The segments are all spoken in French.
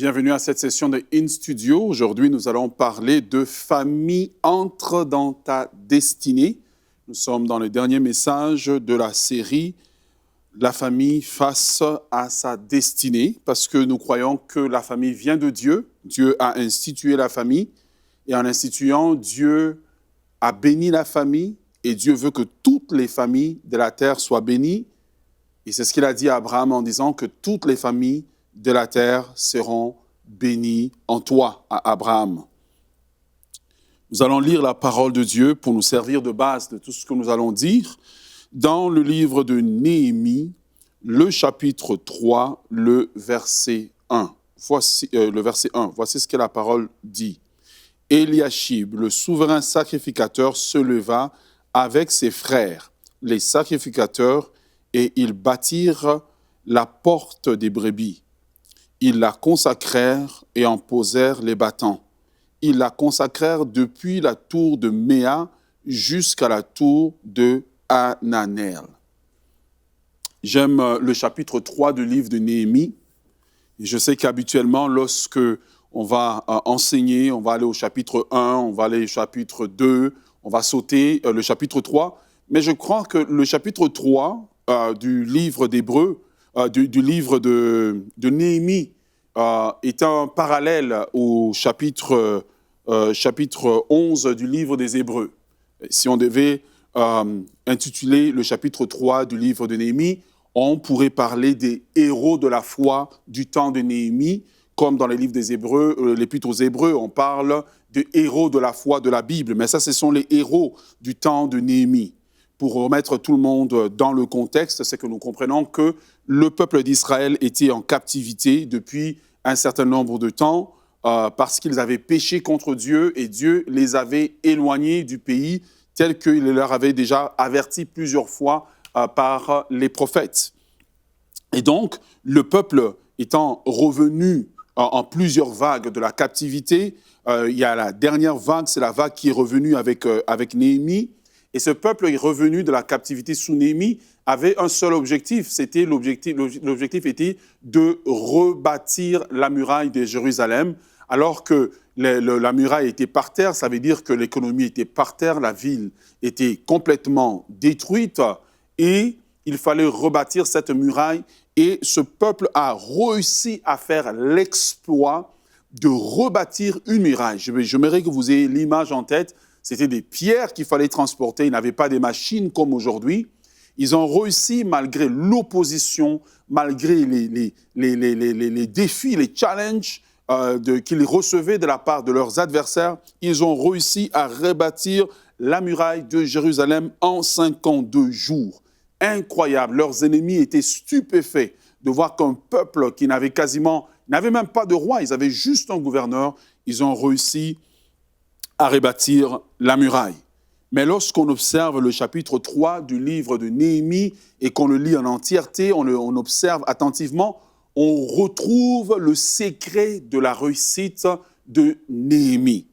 bienvenue à cette session de In Studio. Aujourd'hui, nous allons parler de famille entre dans ta destinée. Nous sommes dans le dernier message de la série La famille face à sa destinée, parce que nous croyons que la famille vient de Dieu. Dieu a institué la famille et en instituant, Dieu a béni la famille et Dieu veut que toutes les familles de la terre soient bénies. Et c'est ce qu'il a dit à Abraham en disant que toutes les familles de la terre seront bénies en toi, à Abraham. Nous allons lire la parole de Dieu pour nous servir de base de tout ce que nous allons dire dans le livre de Néhémie, le chapitre 3, le verset 1. Voici ce que la parole dit. Eliashib, le souverain sacrificateur, se leva avec ses frères, les sacrificateurs, et ils bâtirent la porte des brebis. Ils la consacrèrent et en posèrent les battants. Ils la consacrèrent depuis la tour de Méa jusqu'à la tour de Hananel. J'aime le chapitre 3 du livre de Néhémie. Et je sais qu'habituellement, lorsque on va enseigner, on va aller au chapitre 1, on va aller au chapitre 2, on va sauter le chapitre 3. Mais je crois que le chapitre 3 du livre d'Hébreux, du livre de Néhémie, est un parallèle au chapitre 11 du livre des Hébreux. Si on devait intituler le chapitre 3 du livre de Néhémie, on pourrait parler des héros de la foi du temps de Néhémie, comme dans les livres des Hébreux, l'Épître aux Hébreux, on parle de héros de la foi de la Bible. Mais ça, ce sont les héros du temps de Néhémie. Pour remettre tout le monde dans le contexte, c'est que nous comprenons que le peuple d'Israël était en captivité depuis un certain nombre de temps parce qu'ils avaient péché contre Dieu et Dieu les avait éloignés du pays tel qu'il leur avait déjà averti plusieurs fois par les prophètes. Et donc, le peuple étant revenu en plusieurs vagues de la captivité, il y a la dernière vague, c'est la vague qui est revenue avec Néhémie. Et ce peuple est revenu de la captivité sous Néhémie avait un seul objectif. L'objectif était de rebâtir la muraille de Jérusalem. Alors que la muraille était par terre, ça veut dire que l'économie était par terre, la ville était complètement détruite et il fallait rebâtir cette muraille. Et ce peuple a réussi à faire l'exploit de rebâtir une muraille. J'aimerais que vous ayez l'image en tête. C'était des pierres qu'il fallait transporter. Ils n'avaient pas des machines comme aujourd'hui. Ils ont réussi, malgré l'opposition, malgré les défis, les challenges qu'ils recevaient de la part de leurs adversaires, ils ont réussi à rebâtir la muraille de Jérusalem en 52 jours. Incroyable. Leurs ennemis étaient stupéfaits de voir qu'un peuple qui n'avait même pas de roi, ils avaient juste un gouverneur, ils ont réussi à rebâtir la muraille. Mais lorsqu'on observe le chapitre 3 du livre de Néhémie et qu'on le lit en entièreté, on observe attentivement, on retrouve le secret de la réussite de Néhémie.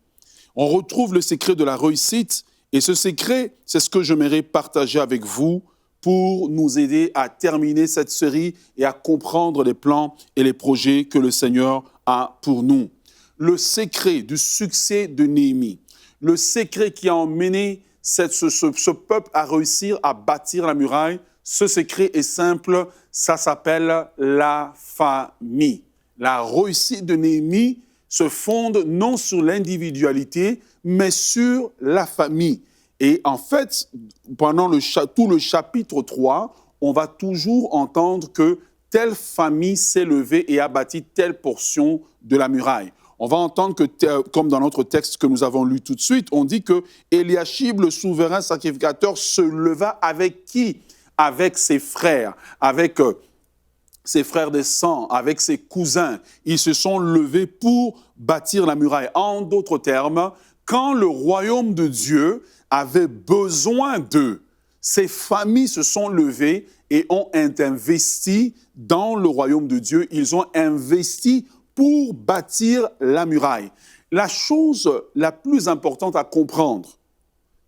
On retrouve le secret de la réussite et ce secret, c'est ce que j'aimerais partager avec vous pour nous aider à terminer cette série et à comprendre les plans et les projets que le Seigneur a pour nous. Le secret du succès de Néhémie, le secret qui a emmené ce peuple à réussir à bâtir la muraille, ce secret est simple, ça s'appelle la famille. La réussite de Néhémie se fonde non sur l'individualité, mais sur la famille. Et en fait, pendant tout le chapitre 3, on va toujours entendre que telle famille s'est levée et a bâti telle portion de la muraille. On va entendre que, comme dans notre texte que nous avons lu tout de suite, on dit que Eliashib, le souverain sacrificateur, se leva avec qui? Avec ses frères, avec ses frères de sang, avec ses cousins. Ils se sont levés pour bâtir la muraille. En d'autres termes, quand le royaume de Dieu avait besoin d'eux, ces familles se sont levées et ont investi dans le royaume de Dieu. Ils ont investi pour bâtir la muraille. La chose la plus importante à comprendre,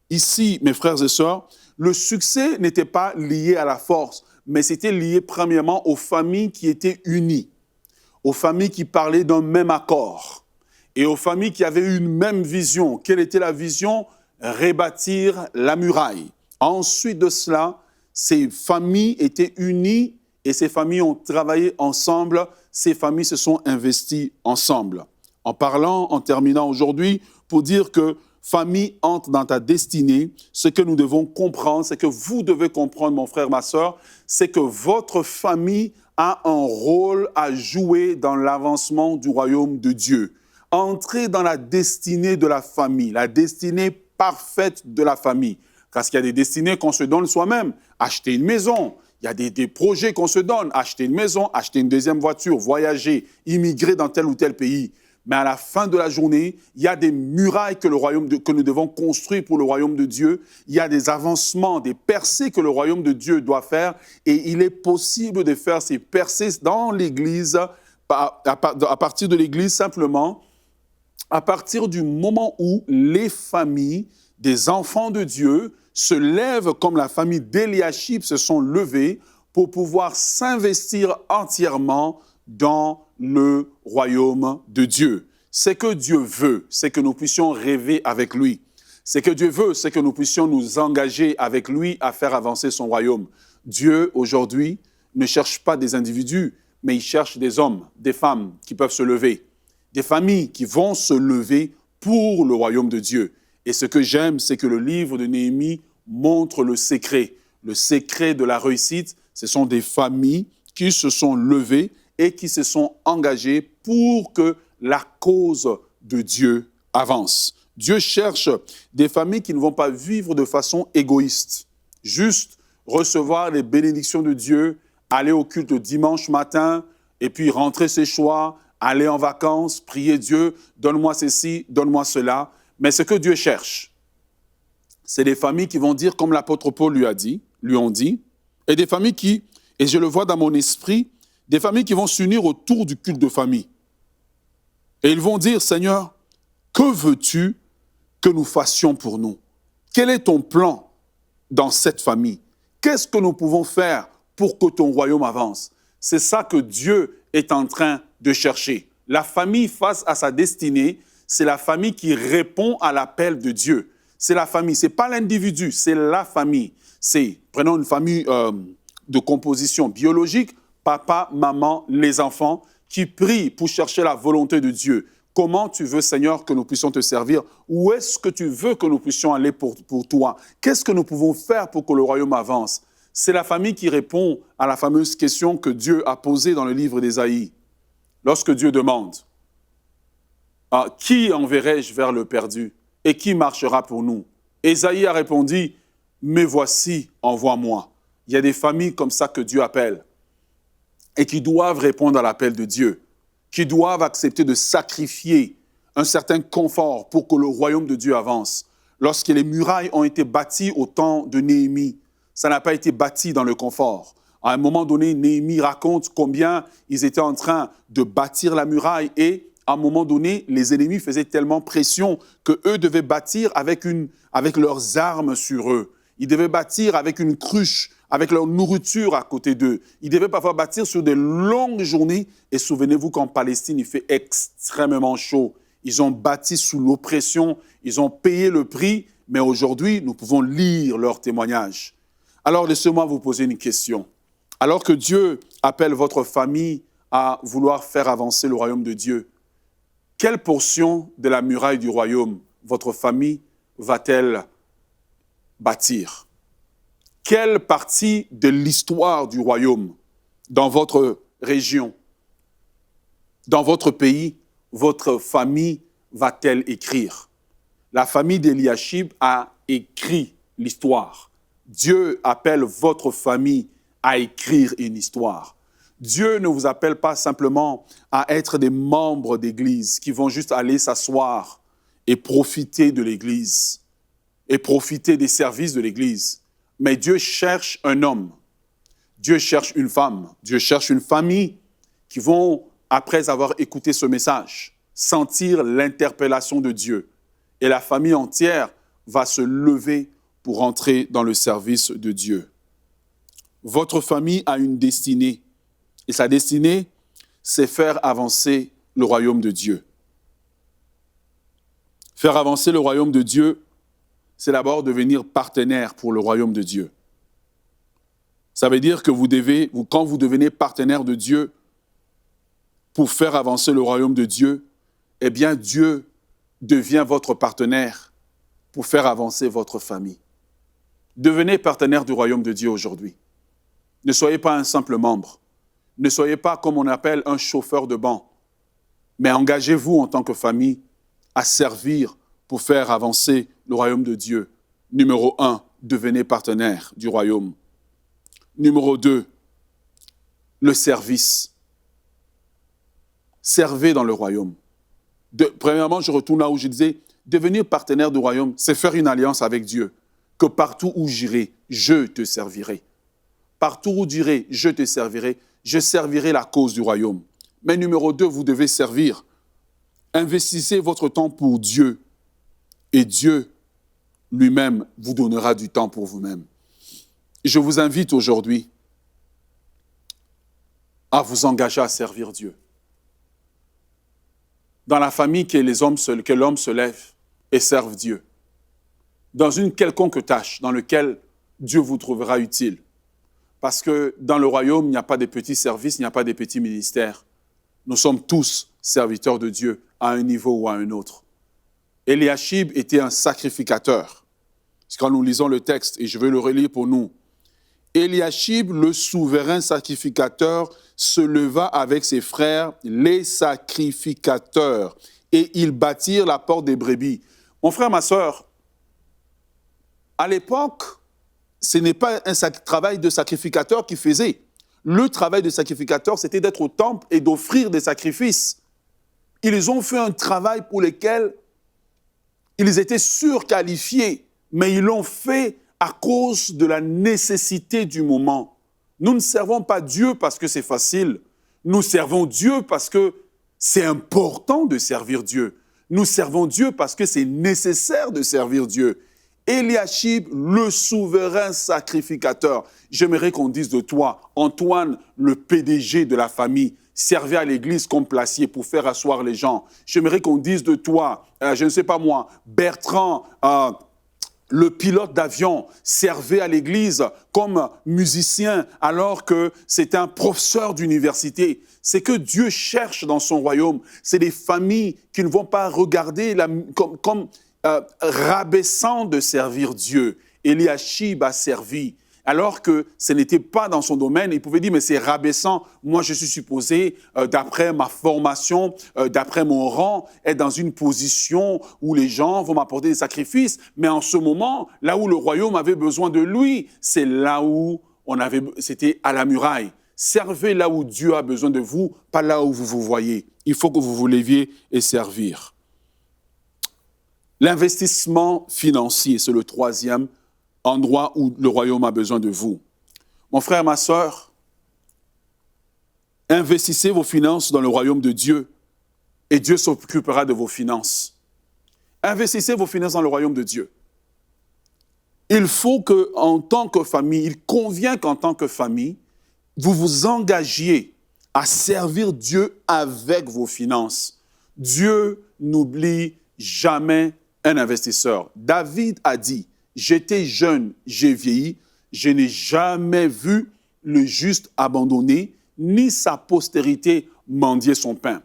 ici, mes frères et sœurs, le succès n'était pas lié à la force, mais c'était lié premièrement aux familles qui étaient unies. aux familles qui parlaient d'un même accord et aux familles qui avaient une même vision. Quelle était la vision? Rebâtir la muraille. Ensuite de cela, ces familles étaient unies et ces familles ont travaillé ensemble. Ces familles se sont investies ensemble. En terminant aujourd'hui, pour dire que famille entre dans ta destinée, ce que nous devons comprendre, c'est que vous devez comprendre, mon frère, ma soeur, c'est que votre famille a un rôle à jouer dans l'avancement du royaume de Dieu. Entrez dans la destinée de la famille, la destinée parfaite de la famille. Parce qu'il y a des destinées qu'on se donne soi-même. Acheter une maison, il y a des projets qu'on se donne. Acheter une maison, acheter une deuxième voiture, voyager, immigrer dans tel ou tel pays. Mais à la fin de la journée, il y a des murailles que nous devons construire pour le royaume de Dieu. Il y a des avancements, des percées que le royaume de Dieu doit faire. Et il est possible de faire ces percées dans l'Église, à partir de l'Église simplement, à partir du moment où les familles des enfants de Dieu se lèvent comme la famille d'Éliachib se sont levées pour pouvoir s'investir entièrement dans le royaume de Dieu. Ce que Dieu veut, c'est que nous puissions rêver avec lui. Ce que Dieu veut, c'est que nous puissions nous engager avec lui à faire avancer son royaume. Dieu, aujourd'hui, ne cherche pas des individus, mais il cherche des hommes, des femmes qui peuvent se lever, des familles qui vont se lever pour le royaume de Dieu. Et ce que j'aime, c'est que le livre de Néhémie montre le secret. Le secret de la réussite, ce sont des familles qui se sont levées et qui se sont engagées pour que la cause de Dieu avance. Dieu cherche des familles qui ne vont pas vivre de façon égoïste, juste recevoir les bénédictions de Dieu, aller au culte le dimanche matin et puis rentrer chez soi, aller en vacances, prier Dieu, donne-moi ceci, donne-moi cela. Mais ce que Dieu cherche, c'est des familles qui vont dire, comme l'apôtre Paul lui ont dit, et des familles qui, et je le vois dans mon esprit, des familles qui vont s'unir autour du culte de famille. Et ils vont dire, Seigneur, que veux-tu que nous fassions pour nous? Quel est ton plan dans cette famille? Qu'est-ce que nous pouvons faire pour que ton royaume avance? C'est ça que Dieu est en train de chercher. La famille face à sa destinée, c'est la famille qui répond à l'appel de Dieu. C'est la famille, ce n'est pas l'individu, c'est la famille. Prenons une famille de composition biologique, papa, maman, les enfants, qui prient pour chercher la volonté de Dieu. Comment tu veux, Seigneur, que nous puissions te servir? Où est-ce que tu veux que nous puissions aller pour toi? Qu'est-ce que nous pouvons faire pour que le royaume avance? C'est la famille qui répond à la fameuse question que Dieu a posée dans le livre d'Ésaïe. Lorsque Dieu demande, « Qui enverrai-je vers le perdu? Et qui marchera pour nous? » Ésaïe a répondu, « Me voici, envoie-moi. » Il y a des familles comme ça que Dieu appelle et qui doivent répondre à l'appel de Dieu, qui doivent accepter de sacrifier un certain confort pour que le royaume de Dieu avance. Lorsque les murailles ont été bâties au temps de Néhémie, ça n'a pas été bâti dans le confort. À un moment donné, Néhémie raconte combien ils étaient en train de bâtir la muraille et à un moment donné, les ennemis faisaient tellement pression qu'eux devaient bâtir avec leurs armes sur eux. Ils devaient bâtir avec une cruche, avec leur nourriture à côté d'eux. Ils devaient parfois bâtir sur des longues journées. Et souvenez-vous qu'en Palestine, il fait extrêmement chaud. Ils ont bâti sous l'oppression, ils ont payé le prix, mais aujourd'hui, nous pouvons lire leurs témoignages. Alors, laissez-moi vous poser une question. Alors que Dieu appelle votre famille à vouloir faire avancer le royaume de Dieu, quelle portion de la muraille du royaume votre famille va-t-elle bâtir? Quelle partie de l'histoire du royaume dans votre région, dans votre pays, votre famille va-t-elle écrire? La famille d'Éliachib a écrit l'histoire. Dieu appelle votre famille à écrire une histoire. Dieu ne vous appelle pas simplement à être des membres d'église qui vont juste aller s'asseoir et profiter de l'église et profiter des services de l'église. Mais Dieu cherche un homme, Dieu cherche une femme, Dieu cherche une famille qui vont, après avoir écouté ce message, sentir l'interpellation de Dieu. Et la famille entière va se lever pour entrer dans le service de Dieu. Votre famille a une destinée. Et sa destinée, c'est faire avancer le royaume de Dieu. Faire avancer le royaume de Dieu, c'est d'abord devenir partenaire pour le royaume de Dieu. Ça veut dire que quand vous devenez partenaire de Dieu pour faire avancer le royaume de Dieu, eh bien Dieu devient votre partenaire pour faire avancer votre famille. Devenez partenaire du royaume de Dieu aujourd'hui. Ne soyez pas un simple membre. Ne soyez pas, comme on appelle, un chauffeur de banc. Mais engagez-vous en tant que famille à servir pour faire avancer le royaume de Dieu. Numéro 1, devenez partenaire du royaume. Numéro 2, le service. Servez dans le royaume. Premièrement, je retourne là où je disais, devenir partenaire du royaume, c'est faire une alliance avec Dieu. Que partout où j'irai, je te servirai. Partout où j'irai, je te servirai. Je servirai la cause du royaume. Mais numéro 2, vous devez servir. Investissez votre temps pour Dieu. Et Dieu lui-même vous donnera du temps pour vous-même. Je vous invite aujourd'hui à vous engager à servir Dieu. Dans la famille, que l'homme se lève et serve Dieu. Dans une quelconque tâche dans laquelle Dieu vous trouvera utile. Parce que dans le royaume, il n'y a pas de petits services, il n'y a pas de petits ministères. Nous sommes tous serviteurs de Dieu à un niveau ou à un autre. Eliashib était un sacrificateur. Quand nous lisons le texte, et je vais le relire pour nous, Eliashib, le souverain sacrificateur, se leva avec ses frères, les sacrificateurs, et ils bâtirent la porte des brebis. Mon frère, ma sœur, à l'époque, ce n'est pas un travail de sacrificateur qu'ils faisaient. Le travail de sacrificateur, c'était d'être au temple et d'offrir des sacrifices. Ils ont fait un travail pour lequel ils étaient surqualifiés, mais ils l'ont fait à cause de la nécessité du moment. Nous ne servons pas Dieu parce que c'est facile. Nous servons Dieu parce que c'est important de servir Dieu. Nous servons Dieu parce que c'est nécessaire de servir Dieu. Eliashib, le souverain sacrificateur. J'aimerais qu'on dise de toi, Antoine, le PDG de la famille, servait à l'église comme placier pour faire asseoir les gens. J'aimerais qu'on dise de toi, je ne sais pas moi, Bertrand, le pilote d'avion, servait à l'église comme musicien alors que c'était un professeur d'université. C'est que Dieu cherche dans son royaume. C'est des familles qui ne vont pas regarder comme rabaissant de servir Dieu. Eliashib a servi. Alors que ce n'était pas dans son domaine, il pouvait dire, mais c'est rabaissant. Moi, je suis supposé, d'après ma formation, d'après mon rang, être dans une position où les gens vont m'apporter des sacrifices. Mais en ce moment, là où le royaume avait besoin de lui, c'est là où c'était à la muraille. Servez là où Dieu a besoin de vous, pas là où vous vous voyez. Il faut que vous vous leviez et servir. L'investissement financier, c'est le troisième endroit où le royaume a besoin de vous. Mon frère, ma sœur, investissez vos finances dans le royaume de Dieu et Dieu s'occupera de vos finances. Investissez vos finances dans le royaume de Dieu. Il faut qu'en tant que famille, il convient qu'en tant que famille, vous vous engagiez à servir Dieu avec vos finances. Dieu n'oublie jamais un investisseur. David a dit, « J'étais jeune, j'ai vieilli, je n'ai jamais vu le juste abandonné, ni sa postérité mendier son pain. »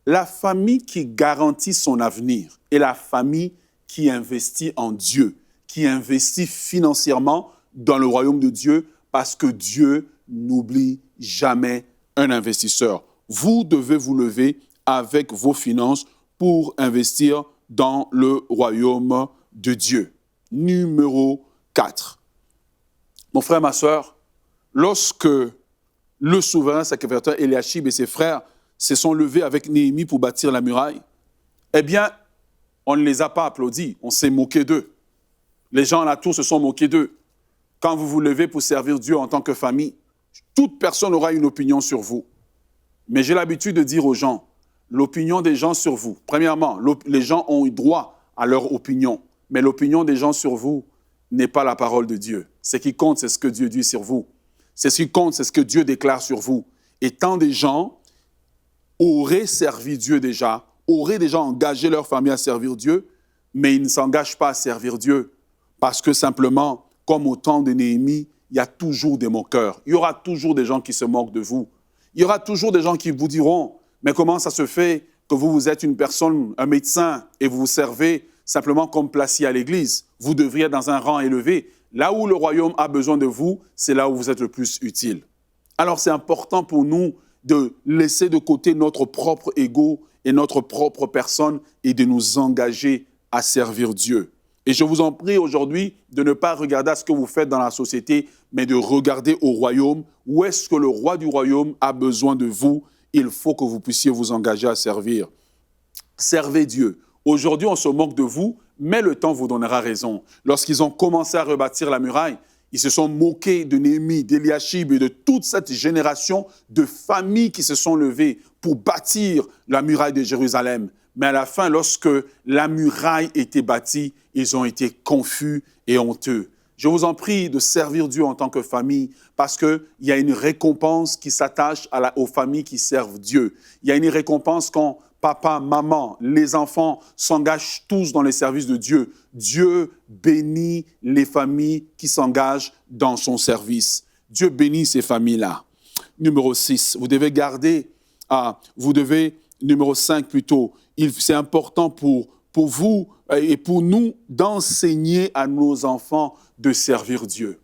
La famille qui garantit son avenir est la famille qui investit en Dieu, qui investit financièrement dans le royaume de Dieu, parce que Dieu n'oublie jamais un investisseur. Vous devez vous lever avec vos finances pour investir dans le royaume de Dieu. Numéro 4. Mon frère, ma sœur, lorsque le souverain sacrificateur Eliashib et ses frères se sont levés avec Néhémie pour bâtir la muraille, eh bien, on ne les a pas applaudis, on s'est moqué d'eux. Les gens à la tour se sont moqués d'eux. Quand vous vous levez pour servir Dieu en tant que famille, toute personne aura une opinion sur vous. Mais j'ai l'habitude de dire aux gens, l'opinion des gens sur vous, premièrement, les gens ont eu droit à leur opinion, mais l'opinion des gens sur vous n'est pas la parole de Dieu. Ce qui compte, c'est ce que Dieu dit sur vous. Ce qui compte, c'est ce que Dieu déclare sur vous. Et tant des gens auraient servi Dieu déjà, auraient déjà engagé leur famille à servir Dieu, mais ils ne s'engagent pas à servir Dieu parce que simplement, comme au temps de Néhémie, il y a toujours des moqueurs. Il y aura toujours des gens qui se moquent de vous. Il y aura toujours des gens qui vous diront, mais comment ça se fait que vous êtes une personne, un médecin, et vous vous servez simplement comme placier à l'église? Vous devriez être dans un rang élevé. Là où le royaume a besoin de vous, c'est là où vous êtes le plus utile. Alors c'est important pour nous de laisser de côté notre propre ego et notre propre personne et de nous engager à servir Dieu. Et je vous en prie aujourd'hui de ne pas regarder à ce que vous faites dans la société, mais de regarder au royaume. Où est-ce que le roi du royaume a besoin de vous? Il faut que vous puissiez vous engager à servir. Servez Dieu. Aujourd'hui, on se moque de vous, mais le temps vous donnera raison. Lorsqu'ils ont commencé à rebâtir la muraille, ils se sont moqués de Néhémie, d'Éliachib et de toute cette génération de familles qui se sont levées pour bâtir la muraille de Jérusalem. Mais à la fin, lorsque la muraille était bâtie, ils ont été confus et honteux. Je vous en prie de servir Dieu en tant que famille parce qu'il y a une récompense qui s'attache aux familles qui servent Dieu. Il y a une récompense quand papa, maman, les enfants s'engagent tous dans les services de Dieu. Dieu bénit les familles qui s'engagent dans son service. Dieu bénit ces familles-là. Numéro 6, vous devez garder, numéro 5 plutôt, c'est important pour vous et pour nous d'enseigner à nos enfants de servir Dieu.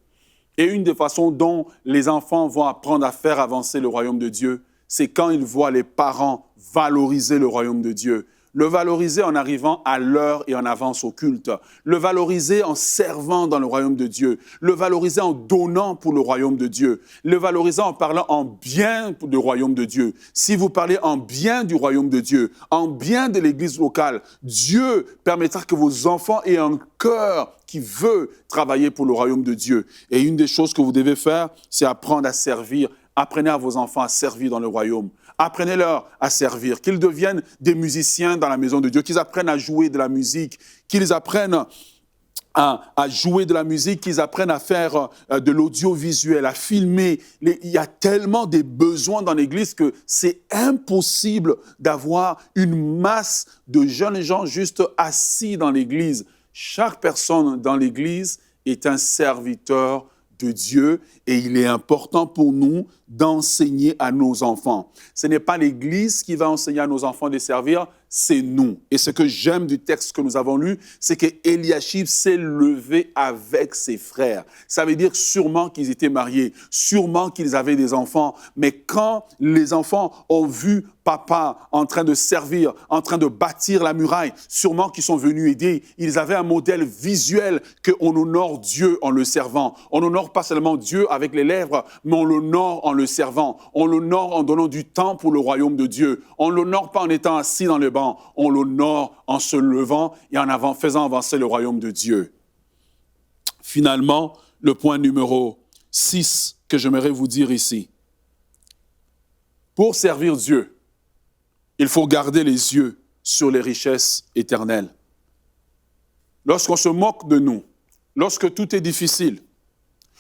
Et une des façons dont les enfants vont apprendre à faire avancer le royaume de Dieu, c'est quand ils voient les parents valoriser le royaume de Dieu. Le valoriser en arrivant à l'heure et en avance au culte. Le valoriser en servant dans le royaume de Dieu. Le valoriser en donnant pour le royaume de Dieu. Le valoriser en parlant en bien du royaume de Dieu. Si vous parlez en bien du royaume de Dieu, en bien de l'église locale, Dieu permettra que vos enfants aient un cœur qui veut travailler pour le royaume de Dieu. Et une des choses que vous devez faire, c'est apprendre à servir. Apprenez à vos enfants à servir dans le royaume. Apprenez-leur à servir, qu'ils deviennent des musiciens dans la maison de Dieu, qu'ils apprennent à jouer de la musique, qu'ils apprennent à jouer de la musique, qu'ils apprennent à faire de l'audiovisuel, à filmer. Il y a tellement de besoins dans l'Église que c'est impossible d'avoir une masse de jeunes gens juste assis dans l'Église. Chaque personne dans l'Église est un serviteur de Dieu et il est important pour nous d'enseigner à nos enfants. Ce n'est pas l'Église qui va enseigner à nos enfants de servir, c'est nous. Et ce que j'aime du texte que nous avons lu, c'est qu'Éliachib s'est levé avec ses frères. Ça veut dire sûrement qu'ils étaient mariés, sûrement qu'ils avaient des enfants. Mais quand les enfants ont vu papa en train de servir, en train de bâtir la muraille, sûrement qu'ils sont venus aider. Ils avaient un modèle visuel qu'on honore Dieu en le servant. On honore pas seulement Dieu avec les lèvres, mais on l'honore en le servant. On l'honore en donnant du temps pour le royaume de Dieu. On ne l'honore pas en étant assis dans le banc. On l'honore en se levant et en faisant avancer le royaume de Dieu. Finalement, le point numéro 6 que j'aimerais vous dire ici. Pour servir Dieu, il faut garder les yeux sur les richesses éternelles. Lorsqu'on se moque de nous, lorsque tout est difficile,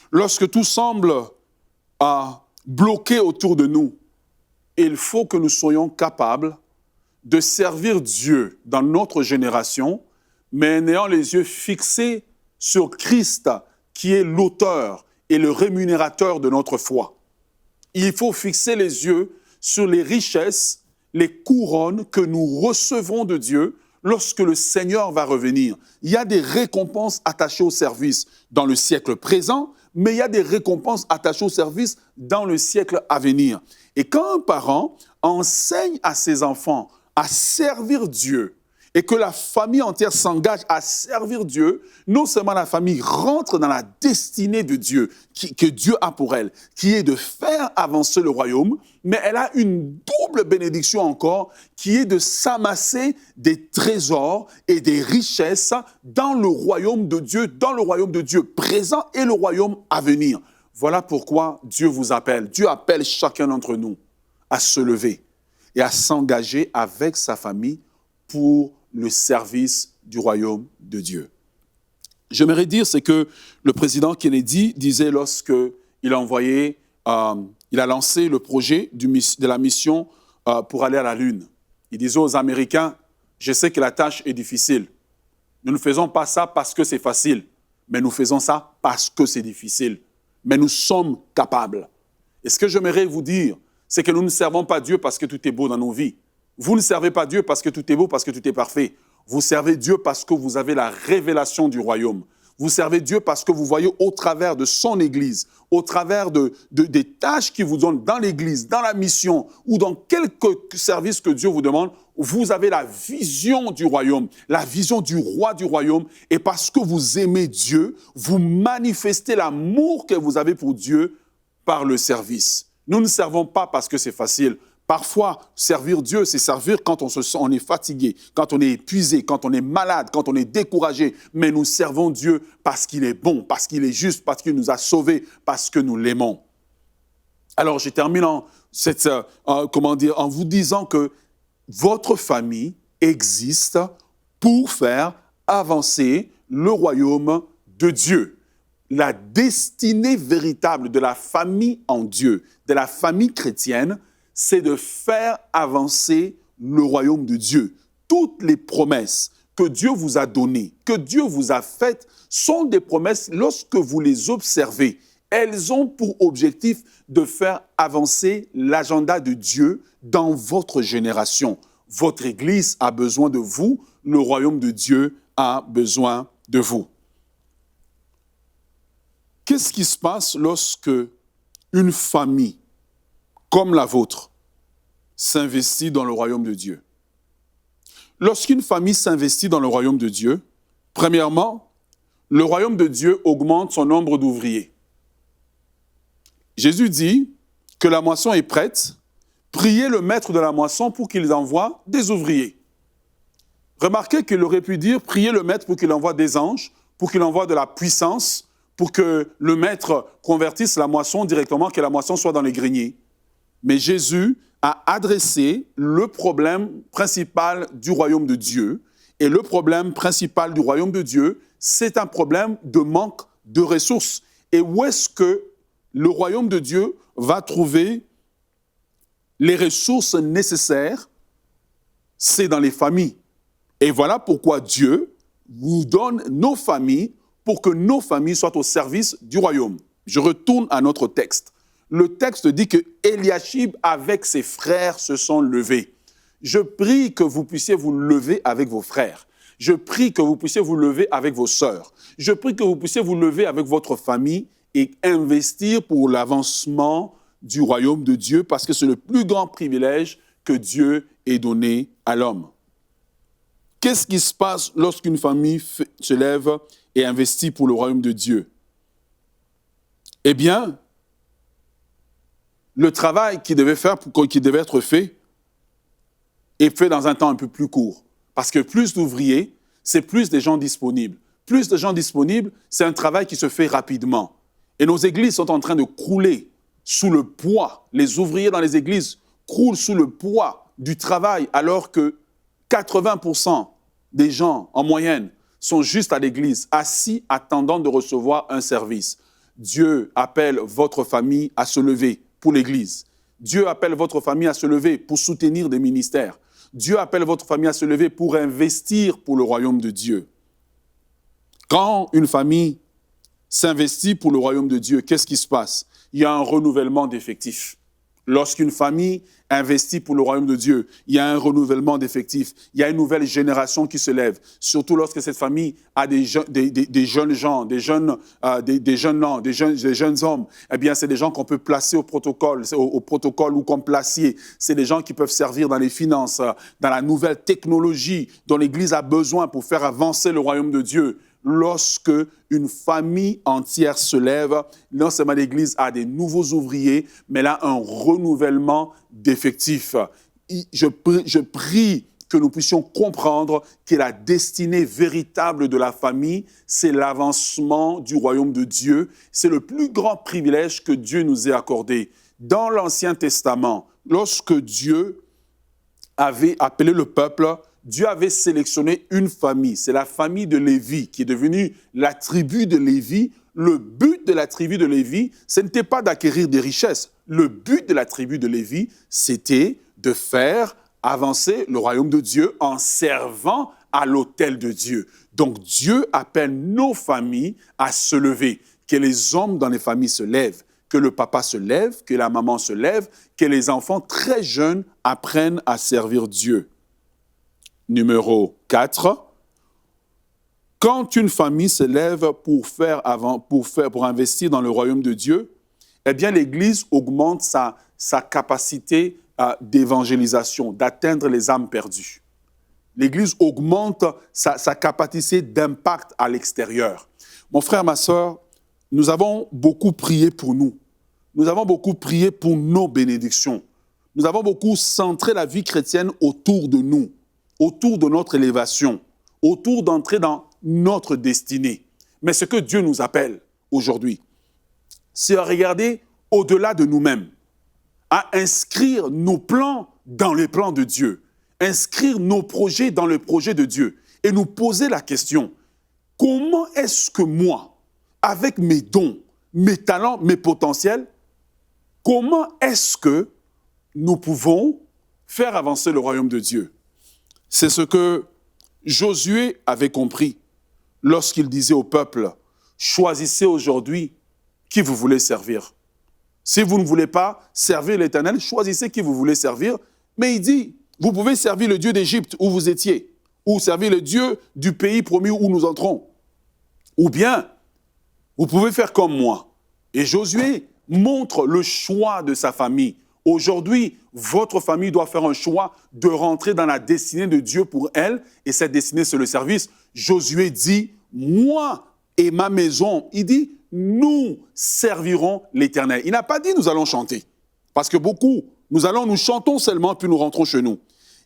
lorsque tout semble bloqué autour de nous, il faut que nous soyons capables de servir Dieu dans notre génération, mais en ayant les yeux fixés sur Christ, qui est l'auteur et le rémunérateur de notre foi. Il faut fixer les yeux sur les richesses, les couronnes que nous recevrons de Dieu lorsque le Seigneur va revenir. Il y a des récompenses attachées au service dans le siècle présent, mais il y a des récompenses attachées au service dans le siècle à venir. Et quand un parent enseigne à ses enfants à servir Dieu et que la famille entière s'engage à servir Dieu, non seulement la famille rentre dans la destinée de Dieu, que Dieu a pour elle, qui est de faire avancer le royaume, mais elle a une double bénédiction encore, qui est de s'amasser des trésors et des richesses dans le royaume de Dieu présent et le royaume à venir. Voilà pourquoi Dieu vous appelle. Dieu appelle chacun d'entre nous à se lever et à s'engager avec sa famille pour le service du royaume de Dieu. J'aimerais dire, c'est que le président Kennedy disait lorsqu'il a lancé le projet de la mission pour aller à la Lune. Il disait aux Américains, je sais que la tâche est difficile. Nous ne faisons pas ça parce que c'est facile, mais nous faisons ça parce que c'est difficile. Mais nous sommes capables. Et ce que j'aimerais vous dire, c'est que nous ne servons pas Dieu parce que tout est beau dans nos vies. Vous ne servez pas Dieu parce que tout est beau, parce que tout est parfait. Vous servez Dieu parce que vous avez la révélation du royaume. Vous servez Dieu parce que vous voyez au travers de son Église, au travers des tâches qu'il vous donne dans l'Église, dans la mission ou dans quelque service que Dieu vous demande, vous avez la vision du royaume, la vision du roi du royaume. Et parce que vous aimez Dieu, vous manifestez l'amour que vous avez pour Dieu par le service. Nous ne servons pas parce que c'est facile. Parfois, servir Dieu, c'est servir quand on est fatigué, quand on est épuisé, quand on est malade, quand on est découragé. Mais nous servons Dieu parce qu'il est bon, parce qu'il est juste, parce qu'il nous a sauvés, parce que nous l'aimons. Alors, je termine en vous disant que votre famille existe pour faire avancer le royaume de Dieu. La destinée véritable de la famille en Dieu, de la famille chrétienne, c'est de faire avancer le royaume de Dieu. Toutes les promesses que Dieu vous a données, que Dieu vous a faites, sont des promesses, lorsque vous les observez, elles ont pour objectif de faire avancer l'agenda de Dieu dans votre génération. Votre Église a besoin de vous, le royaume de Dieu a besoin de vous. Qu'est-ce qui se passe lorsque une famille comme la vôtre s'investit dans le royaume de Dieu? Lorsqu'une famille s'investit dans le royaume de Dieu, premièrement, le royaume de Dieu augmente son nombre d'ouvriers. Jésus dit que la moisson est prête, priez le maître de la moisson pour qu'il envoie des ouvriers. Remarquez qu'il aurait pu dire, priez le maître pour qu'il envoie des anges, pour qu'il envoie de la puissance, pour que le maître convertisse la moisson directement, que la moisson soit dans les greniers. Mais Jésus a adressé le problème principal du royaume de Dieu. Et le problème principal du royaume de Dieu, c'est un problème de manque de ressources. Et où est-ce que le royaume de Dieu va trouver les ressources nécessaires? C'est dans les familles. Et voilà pourquoi Dieu vous donne nos familles pour que nos familles soient au service du royaume. Je retourne à notre texte. Le texte dit que Eliashib avec ses frères se sont levés. Je prie que vous puissiez vous lever avec vos frères. Je prie que vous puissiez vous lever avec vos sœurs. Je prie que vous puissiez vous lever avec votre famille et investir pour l'avancement du royaume de Dieu parce que c'est le plus grand privilège que Dieu ait donné à l'homme. Qu'est-ce qui se passe lorsqu'une famille se lève et investit pour le royaume de Dieu? Eh bien, le travail qui devait être fait est fait dans un temps un peu plus court. Parce que plus d'ouvriers, c'est plus de gens disponibles. Plus de gens disponibles, c'est un travail qui se fait rapidement. Et nos églises sont en train de crouler sous le poids. Les ouvriers dans les églises croulent sous le poids du travail, alors que 80% des gens, en moyenne, sont juste à l'église, assis, attendant de recevoir un service. Dieu appelle votre famille à se lever pour l'église. Dieu appelle votre famille à se lever pour soutenir des ministères. Dieu appelle votre famille à se lever pour investir pour le royaume de Dieu. Quand une famille s'investit pour le royaume de Dieu, qu'est-ce qui se passe? Il y a un renouvellement d'effectifs. Lorsqu'une famille investit pour le royaume de Dieu, il y a un renouvellement d'effectifs. Il y a une nouvelle génération qui se lève. Surtout lorsque cette famille a des jeunes gens, des jeunes hommes. Eh bien, c'est des gens qu'on peut placer au protocole ou comme placier. C'est des gens qui peuvent servir dans les finances, dans la nouvelle technologie dont l'Église a besoin pour faire avancer le royaume de Dieu. Lorsque une famille entière se lève, non seulement l'Église a des nouveaux ouvriers, mais elle a un renouvellement d'effectifs. Je prie que nous puissions comprendre que la destinée véritable de la famille, c'est l'avancement du royaume de Dieu. C'est le plus grand privilège que Dieu nous ait accordé. Dans l'Ancien Testament, lorsque Dieu avait appelé le peuple, Dieu avait sélectionné une famille, c'est la famille de Lévi, qui est devenue la tribu de Lévi. Le but de la tribu de Lévi, ce n'était pas d'acquérir des richesses. Le but de la tribu de Lévi, c'était de faire avancer le royaume de Dieu en servant à l'autel de Dieu. Donc Dieu appelle nos familles à se lever, que les hommes dans les familles se lèvent, que le papa se lève, que la maman se lève, que les enfants très jeunes apprennent à servir Dieu. Numéro 4. Quand une famille se lève pour investir dans le royaume de Dieu, eh bien l'Église augmente sa capacité d'évangélisation, d'atteindre les âmes perdues. L'Église augmente sa capacité d'impact à l'extérieur. Mon frère, ma sœur, nous avons beaucoup prié pour nous. Nous avons beaucoup prié pour nos bénédictions. Nous avons beaucoup centré la vie chrétienne autour de nous, autour de notre élévation, autour d'entrer dans notre destinée. Mais ce que Dieu nous appelle aujourd'hui, c'est à regarder au-delà de nous-mêmes, à inscrire nos plans dans les plans de Dieu, inscrire nos projets dans le projet de Dieu et nous poser la question, comment est-ce que moi, avec mes dons, mes talents, mes potentiels, comment est-ce que nous pouvons faire avancer le royaume de Dieu? C'est ce que Josué avait compris lorsqu'il disait au peuple, choisissez aujourd'hui qui vous voulez servir. Si vous ne voulez pas servir l'Éternel, choisissez qui vous voulez servir. Mais il dit, vous pouvez servir le Dieu d'Égypte où vous étiez, ou servir le Dieu du pays promis où nous entrons. Ou bien, vous pouvez faire comme moi. Et Josué montre le choix de sa famille. Aujourd'hui, votre famille doit faire un choix de rentrer dans la destinée de Dieu pour elle, et cette destinée, c'est le service. Josué dit, moi et ma maison, il dit, nous servirons l'Éternel. Il n'a pas dit, nous allons chanter. Parce que beaucoup, nous chantons seulement, puis nous rentrons chez nous.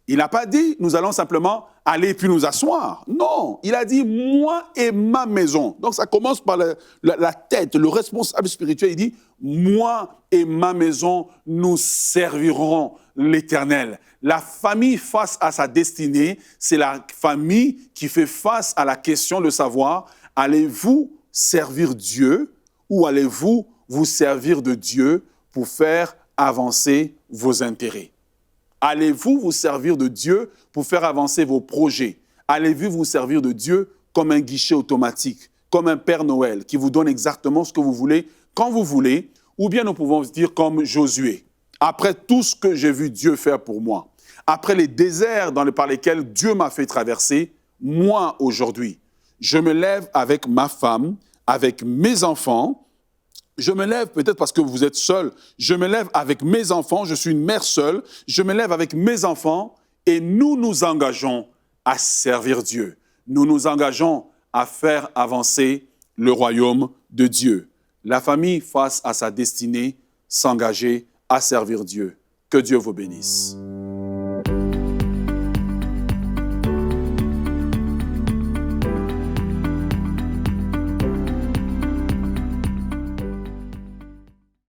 Il n'a pas dit, nous allons simplement aller puis nous asseoir. Non, il a dit, moi et ma maison. Donc ça commence par la tête, le responsable spirituel. Il dit, moi et ma maison, nous servirons l'Éternel. La famille face à sa destinée, c'est la famille qui fait face à la question de savoir, allez-vous servir Dieu ou allez-vous vous servir de Dieu pour faire avancer vos intérêts? Allez-vous vous servir de Dieu pour faire avancer vos projets? Allez-vous vous servir de Dieu comme un guichet automatique, comme un Père Noël qui vous donne exactement ce que vous voulez, quand vous voulez? Ou bien nous pouvons dire comme Josué, après tout ce que j'ai vu Dieu faire pour moi, après les déserts par lesquels Dieu m'a fait traverser, moi aujourd'hui, je me lève avec ma femme, avec mes enfants. Je me lève peut-être parce que vous êtes seul. Je me lève avec mes enfants. Je suis une mère seule. Je me lève avec mes enfants et nous nous engageons à servir Dieu. Nous nous engageons à faire avancer le royaume de Dieu. La famille face à sa destinée, s'engager à servir Dieu. Que Dieu vous bénisse.